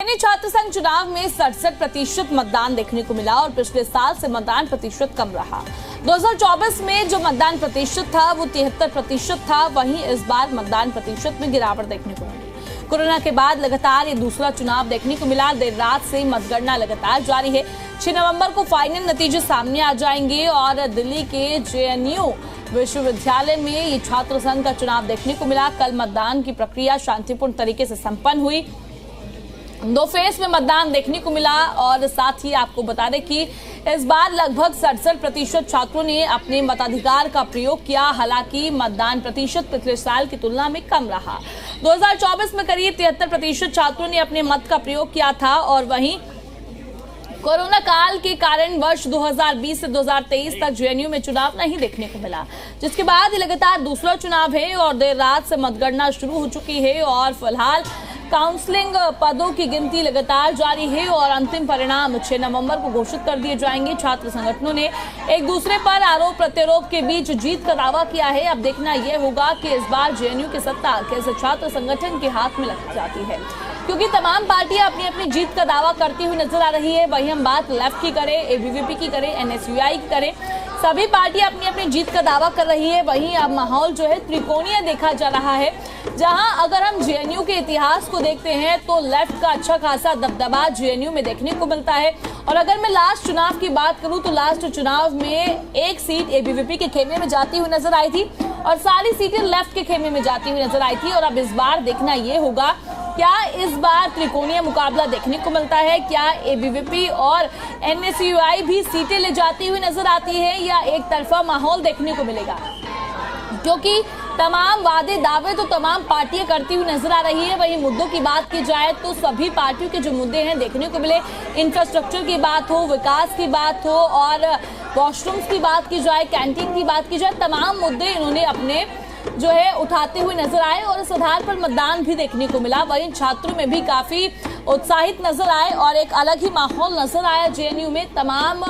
छात्र संघ चुनाव में 67% मतदान देखने को मिला और पिछले साल से मतदान प्रतिशत कम रहा। 2024 में जो मतदान प्रतिशत था वो 73% था, वहीं इस बार मतदान प्रतिशत में गिरावट देखने को मिली। कोरोना के बाद लगातार ये दूसरा चुनाव देखने को मिला। देर रात से मतगणना लगातार जारी है। 6 नवंबर को फाइनल नतीजे सामने आ जाएंगे और दिल्ली के JNU विश्वविद्यालय में ये छात्र संघ का चुनाव देखने को मिला। कल मतदान की प्रक्रिया शांतिपूर्ण तरीके से संपन्न हुई। 2 फेज में मतदान देखने को मिला और साथ ही आपको बता दें कि इस बार लगभग 67% छात्रों ने अपने मताधिकार का प्रयोग किया। हालांकि मतदान प्रतिशत पिछले साल की तुलना में कम रहा। 2024 में करीब 73% छात्रों ने अपने मत का प्रयोग किया था और वहीं कोरोना काल के कारण वर्ष 2020 से 2023 तक JNU में चुनाव नहीं देखने को मिला, जिसके बाद लगातार दूसरा चुनाव है और देर रात से मतगणना शुरू हो चुकी है और फिलहाल काउंसलिंग पदों की गिनती लगातार जारी है और अंतिम परिणाम 6 नवंबर को घोषित कर दिए जाएंगे। छात्र संगठनों ने एक दूसरे पर आरोप प्रत्यारोप के बीच जीत का दावा किया है। अब देखना यह होगा कि इस बार JNU की सत्ता कैसे छात्र संगठन के हाथ में लग जाती है, क्योंकि तमाम पार्टियां अपनी अपनी जीत का दावा करती हुई नजर आ रही है। वहीं हम बात लेफ्ट की करें, ABVP की करें, NSUI की करें, सभी पार्टियां अपनी अपनी जीत का दावा कर रही है। वहीं अब माहौल जो है त्रिकोणीय देखा जा रहा है, जहां अगर हम JNU के इतिहास को देखते हैं तो लेफ्ट का अच्छा खासा दबदबा JNU में देखने को मिलता है। और अगर मैं लास्ट चुनाव की बात करूं तो लास्ट चुनाव में एक सीट ABVP के खेमे में जाती हुई नजर आई थी और सारी सीटें लेफ्ट के खेमे में जाती हुई नजर आई थी। और अब इस बार देखना यह होगा, क्या इस बार त्रिकोणीय मुकाबला देखने को मिलता है? क्या ABVP और NSUI भी सीटें ले जाती हुई नजर आती है या एक तरफा माहौल देखने को मिलेगा? क्योंकि तमाम वादे दावे तो तमाम पार्टियां करती हुई नजर आ रही है। वहीं मुद्दों की बात की जाए तो सभी पार्टियों के जो मुद्दे हैं देखने को मिले, इंफ्रास्ट्रक्चर की बात हो, विकास की बात हो और वॉशरूम्स की बात की जाए, कैंटीन की बात की जाए, तमाम मुद्दे इन्होंने अपने जो है उठाते हुए नजर आए और इस आधार पर मतदान भी देखने को मिला। वहीं छात्रों में भी काफी उत्साहित नजर आए और एक अलग ही माहौल नजर आया JNU में। तमाम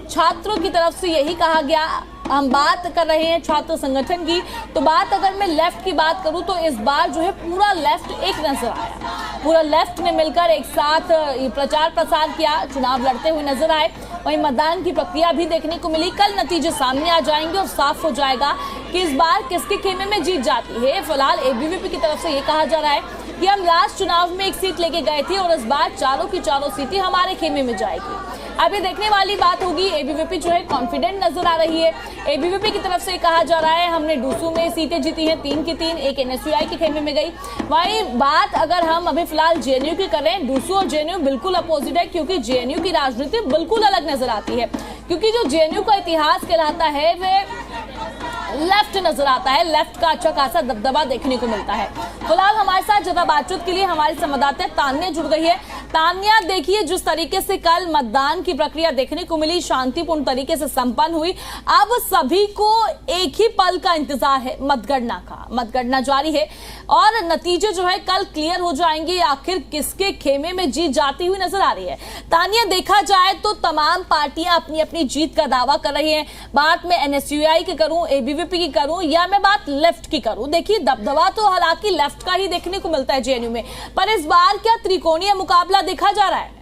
छात्रों की तरफ से यही कहा गया। हम बात कर रहे हैं छात्र संगठन की, तो बात अगर मैं लेफ्ट की बात करूं तो इस बार जो है पूरा लेफ्ट एक नजर आया। पूरा लेफ्ट ने मिलकर एक साथ प्रचार प्रसार किया, चुनाव लड़ते हुए नजर आए। वहीं मतदान की प्रक्रिया भी देखने को मिली। कल नतीजे सामने आ जाएंगे और साफ हो जाएगा कि इस बार किसके खेमे में जीत जाती है। फिलहाल ABVP की तरफ से ये कहा जा रहा है कि हम लास्ट चुनाव में एक सीट लेके गए थे और इस बार चारों की चारों सीटें हमारे खेमे में जाएगी। अभी देखने वाली बात होगी। ABVP जो है कॉन्फिडेंट नजर आ रही है। ABVP की तरफ से कहा जा रहा है हमने डूसू में सीटें जीती हैं, 3 की 3, एक NSUI के खेमे में गई। वही बात अगर हम अभी फिलहाल JNU की करें, डूसू और JNU बिल्कुल अपोजिट है, क्योंकि JNU की राजनीति बिल्कुल अलग नजर आती है। क्योंकि जो JNU का इतिहास कहलाता है वह लेफ्ट नजर आता है, लेफ्ट का अच्छा खासा दबदबा देखने को मिलता है। फिलहाल हमारे साथ ज्यादा बातचीत के लिए हमारी संवाददाता तान्या जुड़ गई है। तान्या, देखिए जिस तरीके से कल मतदान की प्रक्रिया देखने को मिली, शांतिपूर्ण तरीके से संपन्न हुई। अब सभी को एक ही पल का इंतजार है, मतगणना का। मतगणना जारी है और नतीजे जो है कल क्लियर हो जाएंगे। आखिर किसके खेमे में जीत जाती हुई नजर आ रही है? तान्या, देखा जाए तो तमाम पार्टियां अपनी अपनी जीत का दावा कर रही है। बात मैं NSUI की करूं, ABVP की करूं या मैं बात लेफ्ट की करूं, देखिए दबदबा तो हालांकि लेफ्ट का ही देखने को मिलता है JNU में, पर इस बार क्या त्रिकोणीय मुकाबला देखा जा रहा है?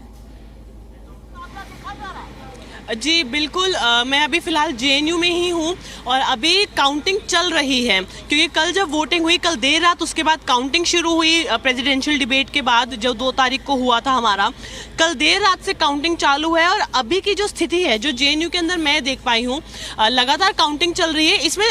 जी बिल्कुल, मैं अभी फ़िलहाल JNU में ही हूँ और अभी काउंटिंग चल रही है, क्योंकि कल जब वोटिंग हुई, कल देर रात उसके बाद काउंटिंग शुरू हुई प्रेसिडेंशियल डिबेट के बाद, जो 2 तारीख को हुआ था हमारा। कल देर रात से काउंटिंग चालू है और अभी की जो स्थिति है जो JNU के अंदर मैं देख पाई हूँ, लगातार काउंटिंग चल रही है। इसमें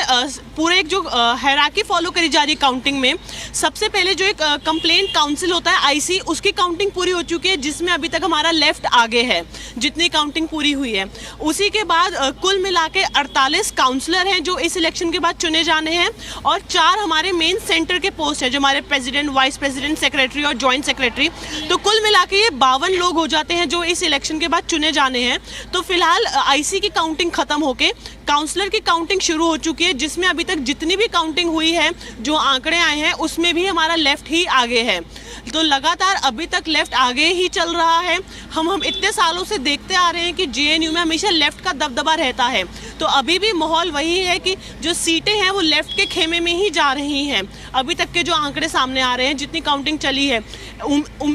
पूरे एक जो हायरार्की फॉलो करी जा रही है काउंटिंग में, सबसे पहले जो एक कंप्लेंट काउंसिल होता है IC, उसकी काउंटिंग पूरी हो चुकी है, जिसमें अभी तक हमारा लेफ्ट आगे है जितनी काउंटिंग पूरी हुई है। उसी के बाद कुल मिला के 48 काउंसलर हैं जो इस इलेक्शन के बाद चुने जाने हैं और 4 हमारे मेन सेंटर के पोस्ट हैं, जो हमारे प्रेसिडेंट, वाइस प्रेसिडेंट, सेक्रेटरी और जॉइंट सेक्रेटरी। तो कुल मिला के ये 52 लोग हो जाते हैं जो इस इलेक्शन के बाद चुने जाने हैं। तो फिलहाल IC की काउंटिंग खत्म होके काउंसलर की काउंटिंग शुरू हो चुकी है, जिसमें अभी तक जितनी भी काउंटिंग हुई है, जो आंकड़े आए हैं, उसमें भी हमारा लेफ्ट ही आगे है। तो लगातार अभी तक लेफ्ट आगे ही चल रहा है। हम इतने सालों से देखते आ रहे हैं कि जेएनयू में हमेशा लेफ्ट का दबदबा रहता है। तो अभी भी माहौल वही है कि जो सीटें हैं वो लेफ्ट के खेमे में ही जा रही हैं। अभी तक के जो आंकड़े सामने आ रहे हैं, जितनी काउंटिंग चली है,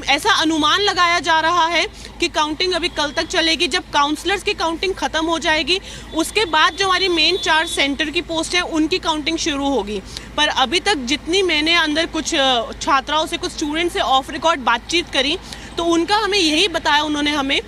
ऐसा अनुमान लगाया जा रहा है कि काउंटिंग अभी कल तक चलेगी। जब काउंसलर्स की काउंटिंग खत्म हो जाएगी, उसके बाद जो हमारी मेन 4 सेंटर की पोस्ट है उनकी काउंटिंग शुरू होगी। पर अभी तक जितनी मैंने अंदर कुछ छात्राओं से, कुछ स्टूडेंट से ऑफ रिकॉर्ड बातचीत करी, तो उनका हमें यही बताया उन्होंने हमें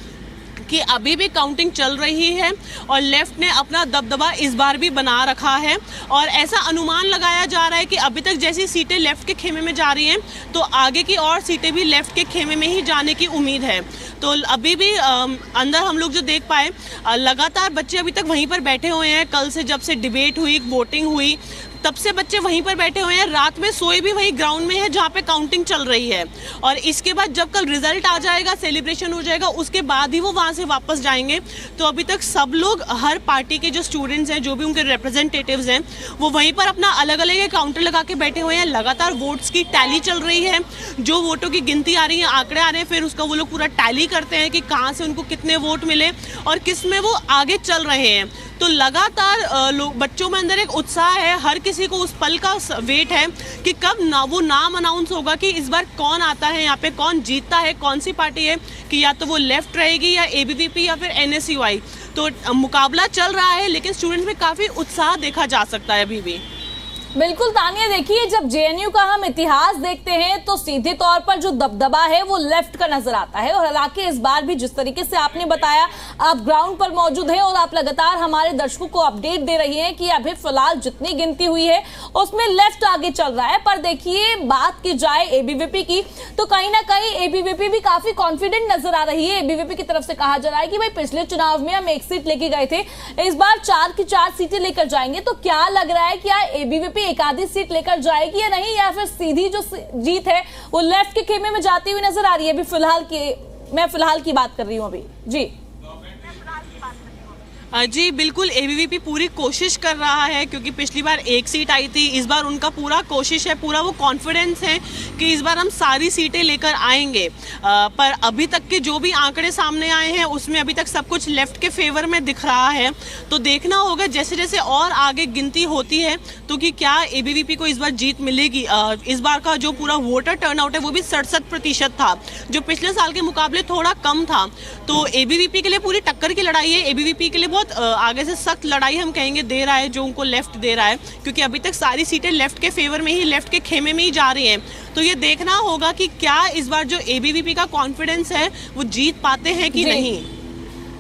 कि अभी भी काउंटिंग चल रही है और लेफ्ट ने अपना दबदबा इस बार भी बना रखा है। और ऐसा अनुमान लगाया जा रहा है कि अभी तक जैसी सीटें लेफ्ट के खेमे में जा रही हैं, तो आगे की और सीटें भी लेफ्ट के खेमे में ही जाने की उम्मीद है। तो अभी भी अंदर हम लोग जो देख पाए, लगातार बच्चे अभी तक वहीं पर बैठे हुए हैं। कल से जब से डिबेट हुई, वोटिंग हुई, तब से बच्चे वहीं पर बैठे हुए हैं। रात में सोए भी वही ग्राउंड में है जहाँ पे काउंटिंग चल रही है। और इसके बाद जब कल रिजल्ट आ जाएगा, सेलिब्रेशन हो जाएगा, उसके बाद ही वो वहाँ से वापस जाएंगे। तो अभी तक सब लोग, हर पार्टी के जो स्टूडेंट्स हैं, जो भी उनके रिप्रेजेंटेटिव्स हैं, वो वहीं पर अपना अलग अलग काउंटर लगा के बैठे हुए हैं। लगातार वोट्स की टैली चल रही है, जो वोटों की गिनती आ रही है, आंकड़े आ रहे हैं, फिर उसका वो लोग पूरा टैली करते हैं कि कहाँ से उनको कितने वोट मिले और किस में वो आगे चल रहे हैं। तो लगातार लोग, बच्चों में अंदर एक उत्साह है, हर किसी को उस पल का वेट है कि कब वो नाम अनाउंस होगा कि इस बार कौन आता है यहाँ पे, कौन जीतता है, कौन सी पार्टी है, कि या तो वो लेफ्ट रहेगी या एबीवीपी या फिर एनएसयूआई। तो मुकाबला चल रहा है, लेकिन स्टूडेंट में काफ़ी उत्साह देखा जा सकता है अभी भी। बिल्कुल तानिया, देखिए जब जेएनयू का हम इतिहास देखते हैं तो सीधे तौर पर जो दबदबा है वो लेफ्ट का नजर आता है। और हालांकि इस बार भी जिस तरीके से आपने बताया, आप ग्राउंड पर मौजूद हैं और आप लगातार हमारे दर्शकों को अपडेट दे रही हैं कि अभी फिलहाल जितनी गिनती हुई है उसमें लेफ्ट आगे चल रहा है। पर देखिए, बात की जाए एबीवीपी की, तो कहीं ना कहीं एबीवीपी भी काफी कॉन्फिडेंट नजर आ रही है। एबीवीपी की तरफ से कहा जा रहा है कि भाई पिछले चुनाव में हम 1 सीट लेके गए थे, इस बार 4 की 4 सीटें लेकर जाएंगे। तो क्या लग रहा है, क्या एबीवीपी एक आधी सीट लेकर जाएगी या नहीं, या फिर सीधी जो जीत है वो लेफ्ट के खेमे में जाती हुई नजर आ रही है? अभी मैं फिलहाल की बात कर रही हूं अभी जी। जी बिल्कुल, एबीवीपी पूरी कोशिश कर रहा है, क्योंकि पिछली बार 1 सीट आई थी। इस बार उनका पूरा कोशिश है, पूरा वो कॉन्फिडेंस है कि इस बार हम सारी सीटें लेकर आएंगे। पर अभी तक के जो भी आंकड़े सामने आए हैं उसमें अभी तक सब कुछ लेफ्ट के फेवर में दिख रहा है। तो देखना होगा जैसे जैसे और आगे गिनती होती है तो कि क्या एबीवीपी को इस बार जीत मिलेगी। इस बार का जो पूरा वोटर टर्नआउट है वो भी 67% था, जो पिछले साल के मुकाबले थोड़ा कम था। तो एबीवीपी के लिए पूरी टक्कर की लड़ाई है। एबीवीपी के लिए बहुत आगे से सख्त लड़ाई हम कहेंगे दे रहा है, जो उनको लेफ्ट दे रहा है, क्योंकि अभी तक सारी सीटें लेफ्ट के फेवर में ही, लेफ्ट के खेमे में ही जा रही हैं। तो ये देखना होगा कि क्या इस बार जो एबीवीपी का कॉन्फिडेंस है वो जीत पाते हैं कि नहीं।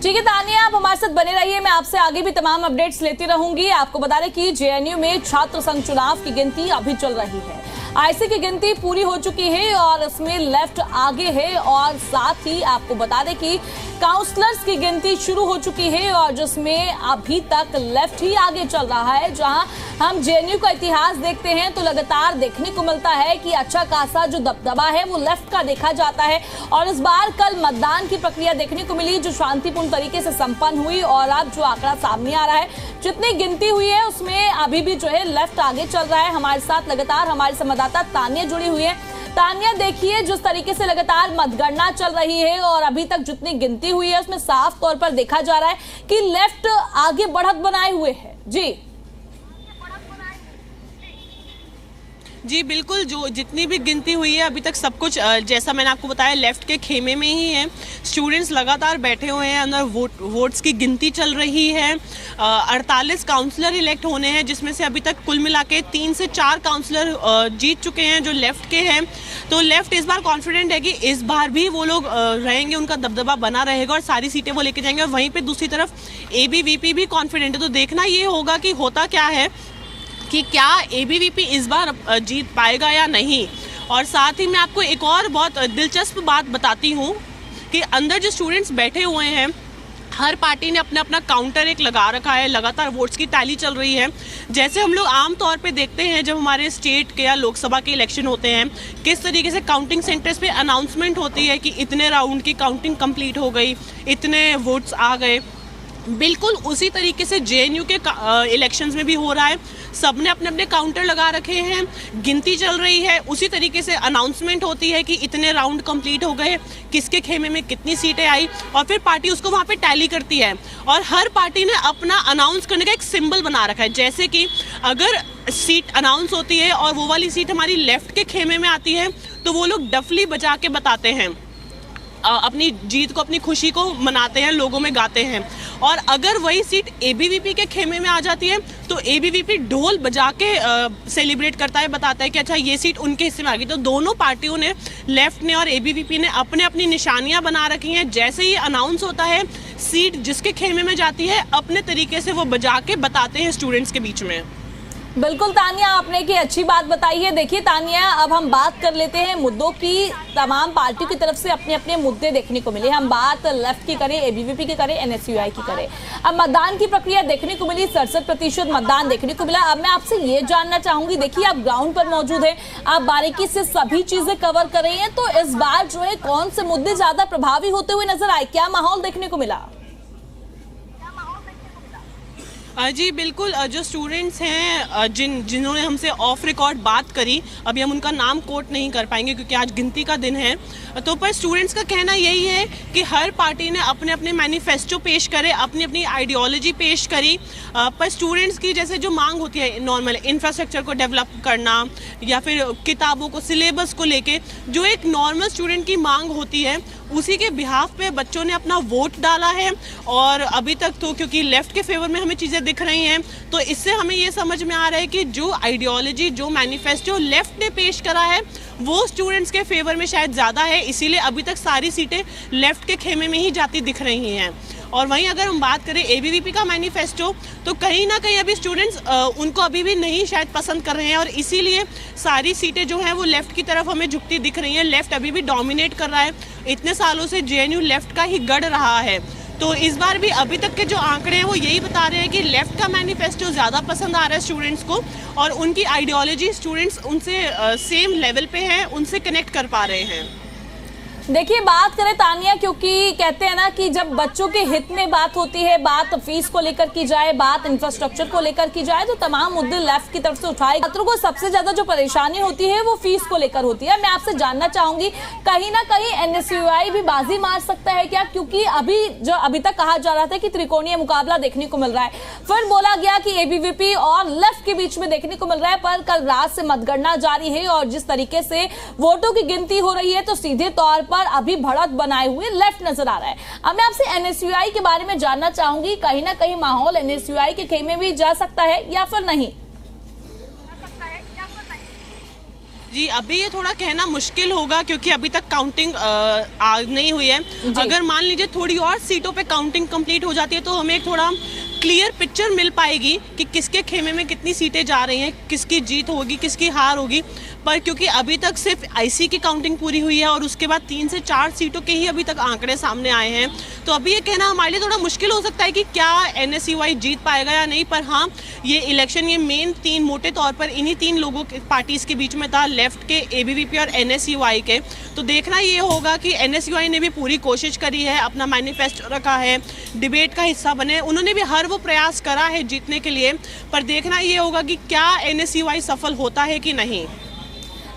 ठीक है तानिया, आप हमारे साथ बने रहिए, मैं आपसे आगे भी तमाम अपडेट्स लेती रहूंगी। आपको बता दें कि जेएनयू में छात्र संघ चुनाव की गिनती अभी चल रही है। आईसी की गिनती पूरी हो चुकी है और इसमें लेफ्ट आगे है। और साथ ही आपको बता दें कि काउंसलर्स की गिनती शुरू हो चुकी है और जिसमें अभी तक लेफ्ट ही आगे चल रहा है। जहां हम जेएनयू का इतिहास देखते हैं तो लगातार देखने को मिलता है कि अच्छा खासा जो दबदबा है वो लेफ्ट का देखा जाता है। और इस बार कल मतदान की प्रक्रिया देखने को मिली, जो शांतिपूर्ण तरीके से संपन्न हुई। और अब जो आंकड़ा सामने आ रहा है, जितनी गिनती हुई है उसमें अभी भी जो है लेफ्ट आगे चल रहा है। हमारे साथ लगातार हमारी संवाददाता तानिया जुड़ी हुई है। तानिया, देखिए जिस तरीके से लगातार मतगणना चल रही है और अभी तक जितनी गिनती हुई है उसमें साफ तौर पर देखा जा रहा है कि लेफ्ट आगे बढ़त बनाए हुए है जी। जी बिल्कुल, जो जितनी भी गिनती हुई है अभी तक सब कुछ जैसा मैंने आपको बताया लेफ्ट के खेमे में ही है। स्टूडेंट्स लगातार बैठे हुए हैं, अंदर वोट्स की गिनती चल रही है। 48 काउंसलर इलेक्ट होने हैं, जिसमें से अभी तक कुल मिला के 3 से 4 काउंसलर जीत चुके हैं जो लेफ्ट के हैं। तो लेफ्ट इस बार कॉन्फिडेंट है कि इस बार भी वो लोग रहेंगे, उनका दबदबा बना रहेगा और सारी सीटें वो लेके जाएंगे। और वहीं पर दूसरी तरफ एबीवीपी भी कॉन्फिडेंट है। तो देखना ये होगा कि होता क्या है, कि क्या एबीवीपी इस बार जीत पाएगा या नहीं। और साथ ही मैं आपको एक और बहुत दिलचस्प बात बताती हूँ कि अंदर जो स्टूडेंट्स बैठे हुए हैं, हर पार्टी ने अपना अपना काउंटर एक लगा रखा है। लगातार वोट्स की टैली चल रही है। जैसे हम लोग आम तौर पे देखते हैं जब हमारे स्टेट के या लोकसभा के इलेक्शन होते हैं, किस तरीके से काउंटिंग सेंटर्स पे अनाउंसमेंट होती है कि इतने राउंड की काउंटिंग कंप्लीट हो गई, इतने वोट्स आ गए। बिल्कुल उसी तरीके से जेएनयू के इलेक्शंस में भी हो रहा है। सबने अपने अपने काउंटर लगा रखे हैं, गिनती चल रही है, उसी तरीके से अनाउंसमेंट होती है कि इतने राउंड कंप्लीट हो गए, किसके खेमे में कितनी सीटें आई, और फिर पार्टी उसको वहाँ पे टैली करती है। और हर पार्टी ने अपना अनाउंस करने का एक सिंबल बना रखा है। जैसे कि अगर सीट अनाउंस होती है और वो वाली सीट हमारी लेफ्ट के खेमे में आती है तो वो लोग डफली बजा के बताते हैं, अपनी जीत को, अपनी खुशी को मनाते हैं, लोगों में गाते हैं। और अगर वही सीट एबीवीपी के खेमे में आ जाती है तो एबीवीपी ढोल बजा के सेलिब्रेट करता है, बताता है कि अच्छा ये सीट उनके हिस्से में आ गई। तो दोनों पार्टियों ने, लेफ्ट ने और एबीवीपी ने, अपने अपनी निशानियां बना रखी हैं। जैसे ही अनाउंस होता है सीट जिसके खेमे में जाती है, अपने तरीके से वो बजा के बताते हैं स्टूडेंट्स के बीच में। बिल्कुल तानिया, आपने की अच्छी बात बताई है। देखिए तानिया, अब हम बात कर लेते हैं मुद्दों की। तमाम पार्टियों की तरफ से अपने अपने मुद्दे देखने को मिले। हम बात लेफ्ट की करें, एबीवीपी की करें, एनएसयूआई की करें। अब मतदान की प्रक्रिया देखने को मिली, 67% मतदान देखने को मिला। अब मैं आपसे ये जानना चाहूंगी, देखिए आप ग्राउंड पर मौजूद हैं, आप बारीकी से सभी चीजें कवर कर रही हैं, तो इस बार जो है कौन से मुद्दे ज्यादा प्रभावी होते हुए नजर आए, क्या माहौल देखने को मिला? जी बिल्कुल, जो स्टूडेंट्स हैं जिन्होंने हमसे ऑफ रिकॉर्ड बात करी, अभी हम उनका नाम कोट नहीं कर पाएंगे क्योंकि आज गिनती का दिन है, तो पर स्टूडेंट्स का कहना यही है कि हर पार्टी ने अपने अपने मैनिफेस्टो पेश करे, अपनी अपनी आइडियोलॉजी पेश करी। पर स्टूडेंट्स की जैसे जो मांग होती है नॉर्मल, इंफ्रास्ट्रक्चर को डेवलप करना या फिर किताबों को, सिलेबस को लेके जो एक नॉर्मल स्टूडेंट की मांग होती है, उसी के बिहाफ पे बच्चों ने अपना वोट डाला है। और अभी तक तो क्योंकि लेफ्ट के फेवर में हमें चीज़ें दिख रही हैं, तो इससे हमें ये समझ में आ रहा है कि जो आइडियोलॉजी, जो मैनिफेस्टो लेफ्ट ने पेश करा है वो स्टूडेंट्स के फेवर में शायद ज़्यादा है, इसीलिए अभी तक सारी सीटें लेफ्ट के खेमे में ही जाती दिख रही हैं। और वहीं अगर हम बात करें एबीवीपी का मैनिफेस्टो, तो कहीं ना कहीं अभी स्टूडेंट्स उनको अभी भी नहीं शायद पसंद कर रहे हैं और इसीलिए सारी सीटें जो हैं वो लेफ़्ट की तरफ हमें झुकती दिख रही हैं। लेफ़्ट अभी भी डोमिनेट कर रहा है, इतने सालों से जेएनयू लेफ़्ट का ही गढ़ रहा है। तो इस बार भी अभी तक के जो आंकड़े हैं वो यही बता रहे हैं कि लेफ़्ट का मैनिफेस्टो ज़्यादा पसंद आ रहा है स्टूडेंट्स को, और उनकी आइडियोलॉजी स्टूडेंट्स उनसे सेम लेवल पे है, उनसे कनेक्ट कर पा रहे हैं। देखिए बात करें तानिया, क्योंकि कहते हैं ना कि जब बच्चों के हित में बात होती है, बात फीस को लेकर की जाए, बात इंफ्रास्ट्रक्चर को लेकर की जाए, तो तमाम मुद्दे लेफ्ट की तरफ से उठाए। छात्रों को सबसे ज्यादा जो परेशानी होती है वो फीस को लेकर होती है। मैं आपसे जानना चाहूंगी, कहीं ना कहीं एनएसयूआई भी बाजी मार सकता है क्या? क्योंकि अभी तक कहा जा रहा था कि त्रिकोणीय मुकाबला देखने को मिल रहा है, फिर बोला गया कि एबीवीपी और लेफ्ट के बीच में देखने को मिल रहा है, पर कल रात से मतगणना जारी है और जिस तरीके से वोटों की गिनती हो रही है तो सीधे तौर पर अभी बढ़त बनाए हुए लेफ्ट नजर आ रहा है। अब मैं आपसे एनएसयूआई के बारे में जानना चाहूंगी, कहीं ना कहीं माहौल एनएसयूआई के खेमे में जा सकता है या फिर नहीं? जी अभी ये थोड़ा कहना मुश्किल होगा क्योंकि अभी तक काउंटिंग नहीं हुई है। अगर मान लीजिए थोड़ी और सीटों पे काउंटिंग कंप्लीट हो जाती है तो हमें थोड़ा क्लियर पिक्चर मिल पाएगी कि किसके खेमे में कितनी सीटें जा रही हैं, किसकी जीत होगी, किसकी हार होगी। पर क्योंकि अभी तक सिर्फ आईसी की काउंटिंग पूरी हुई है और उसके बाद 3 से 4 सीटों के ही अभी तक आंकड़े सामने आए हैं, तो अभी ये कहना हमारे लिए थोड़ा मुश्किल हो सकता है कि क्या एनएसयूआई जीत पाएगा या नहीं। पर हाँ, ये इलेक्शन, ये मेन 3 मोटे तौर पर इन्हीं 3 लोगों के पार्टीज के बीच में था, लेफ्ट के, एबीवीपी और एनएसयूआई के। तो देखना ये होगा कि एनएसयूआई ने भी पूरी कोशिश करी है, अपना मैनिफेस्टो रखा है, डिबेट का हिस्सा बने, उन्होंने भी हर वो प्रयास करा है जीतने के लिए, पर देखना ये होगा कि क्या एनएसयूआई सफल होता है कि नहीं।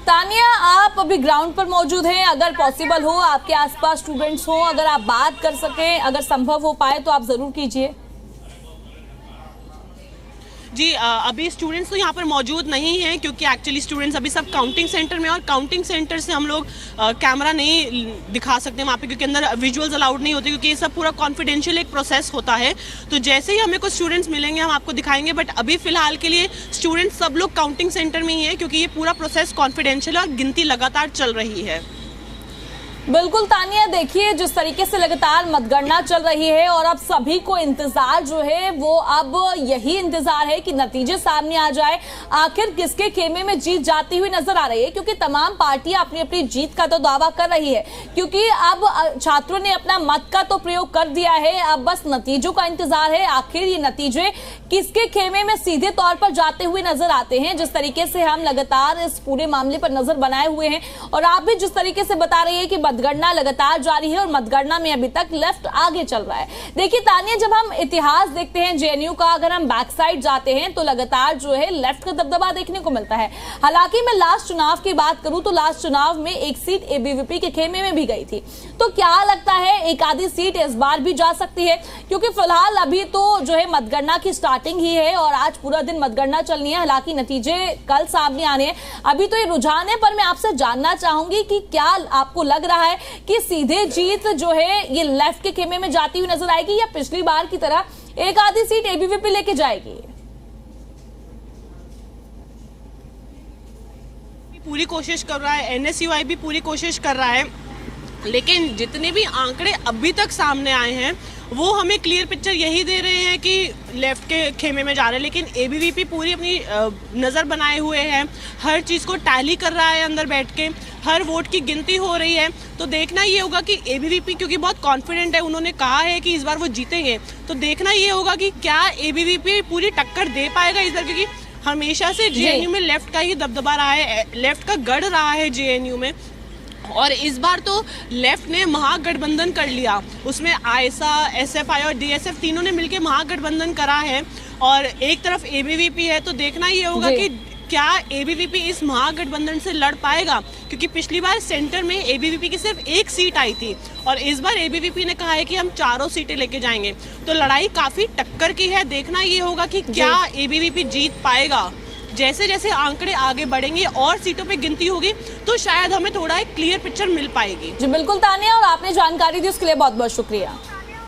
तानिया, आप अभी ग्राउंड पर मौजूद हैं, अगर पॉसिबल हो आपके आसपास स्टूडेंट्स हो, अगर आप बात कर सकें, अगर संभव हो पाए तो आप जरूर कीजिए। जी अभी स्टूडेंट्स तो यहाँ पर मौजूद नहीं हैं क्योंकि एक्चुअली स्टूडेंट्स अभी सब काउंटिंग सेंटर में, और काउंटिंग सेंटर से हम लोग कैमरा नहीं दिखा सकते वहाँ पे क्योंकि अंदर विजुअल्स अलाउड नहीं होते, क्योंकि ये सब पूरा कॉन्फिडेंशियल एक प्रोसेस होता है। तो जैसे ही हमें कुछ स्टूडेंट्स मिलेंगे हम आपको दिखाएंगे, बट अभी फिलहाल के लिए स्टूडेंट्स सब लोग काउंटिंग सेंटर में ही है क्योंकि ये पूरा प्रोसेस कॉन्फिडेंशियल और गिनती लगातार चल रही है। बिल्कुल तानिया, देखिए जिस तरीके से लगातार मतगणना चल रही है और अब सभी को इंतजार जो है वो अब यही इंतजार है कि नतीजे सामने आ जाए, आखिर किसके खेमे में जीत जाती हुई नजर आ रही है, क्योंकि तमाम पार्टियां अपनी अपनी जीत का तो दावा कर रही है, क्योंकि अब छात्रों ने अपना मत का तो प्रयोग कर दिया है, अब बस नतीजों का इंतजार है, आखिर ये नतीजे किसके खेमे में सीधे तौर पर जाते हुए नजर आते हैं। जिस तरीके से हम लगातार इस पूरे मामले पर नजर बनाए हुए हैं और आप भी जिस तरीके से बता रही है कि मतगणना लगातार जारी है और मतगणना में अभी तक लेफ्ट आगे चल रहा है। देखिए तानिया, जब हम इतिहास देखते हैं जेएनयू का, अगर हम बैक साइड जाते हैं तो लगातार जो है लेफ्ट का दबदबा देखने को मिलता है। हालांकि मैं लास्ट चुनाव की बात करूं तो लास्ट चुनाव में एक सीट एबीवीपी के खेमे में भी गई थी। तो क्या लगता है एक आधी सीट इस बार भी जा सकती है? क्योंकि फिलहाल अभी तो जो है मतगणना की स्टार्टिंग ही है और आज पूरा दिन मतगणना चलनी है। हालांकि नतीजे कल सामने आने हैं, अभी तो ये रुझान है, पर मैं आपसे जानना चाहूंगी कि क्या आपको लग रहा है कि सीधे जीत जो है ये लेफ्ट के खेमे में जाती हुई नजर आएगी या पिछली बार की तरह एक आधी सीट एबीवीपी लेके जाएगी? पूरी कोशिश कर रहा है, एनएसयूआई भी पूरी कोशिश कर रहा है, लेकिन जितने भी आंकड़े अभी तक सामने आए हैं वो हमें क्लियर पिक्चर यही दे रहे हैं कि लेफ्ट के खेमे में जा रहे हैं। लेकिन एबीवीपी पूरी अपनी नज़र बनाए हुए है, हर चीज़ को टैली कर रहा है अंदर बैठ के, हर वोट की गिनती हो रही है। तो देखना ये होगा कि एबीवीपी क्योंकि बहुत कॉन्फिडेंट है, उन्होंने कहा है कि इस बार वो जीतेंगे, तो देखना ये होगा कि क्या एबीवीपी पूरी टक्कर दे पाएगा इस बार, क्योंकि हमेशा से जेएनयू में लेफ्ट का ही दबदबा रहा है, लेफ्ट का गढ़ रहा है जेएनयू में। और इस बार तो लेफ्ट ने महागठबंधन कर लिया, उसमें आयसा, एसएफआई और डीएसएफ तीनों ने मिलकर महागठबंधन करा है और एक तरफ एबीवीपी है। तो देखना ये होगा कि क्या एबीवीपी इस महागठबंधन से लड़ पाएगा, क्योंकि पिछली बार सेंटर में एबीवीपी की सिर्फ एक सीट आई थी और इस बार एबीवीपी ने कहा है कि हम 4 सीटें लेके जाएंगे। तो लड़ाई काफी टक्कर की है, देखना ये होगा कि क्या एबीवीपी जीत पाएगा। जैसे जैसे आंकड़े आगे बढ़ेंगे और सीटों पे गिनती होगी तो शायद हमें थोड़ा एक क्लियर पिक्चर मिल पाएगी। जी बिल्कुल तानिया, और आपने जानकारी दी उसके लिए बहुत बहुत शुक्रिया।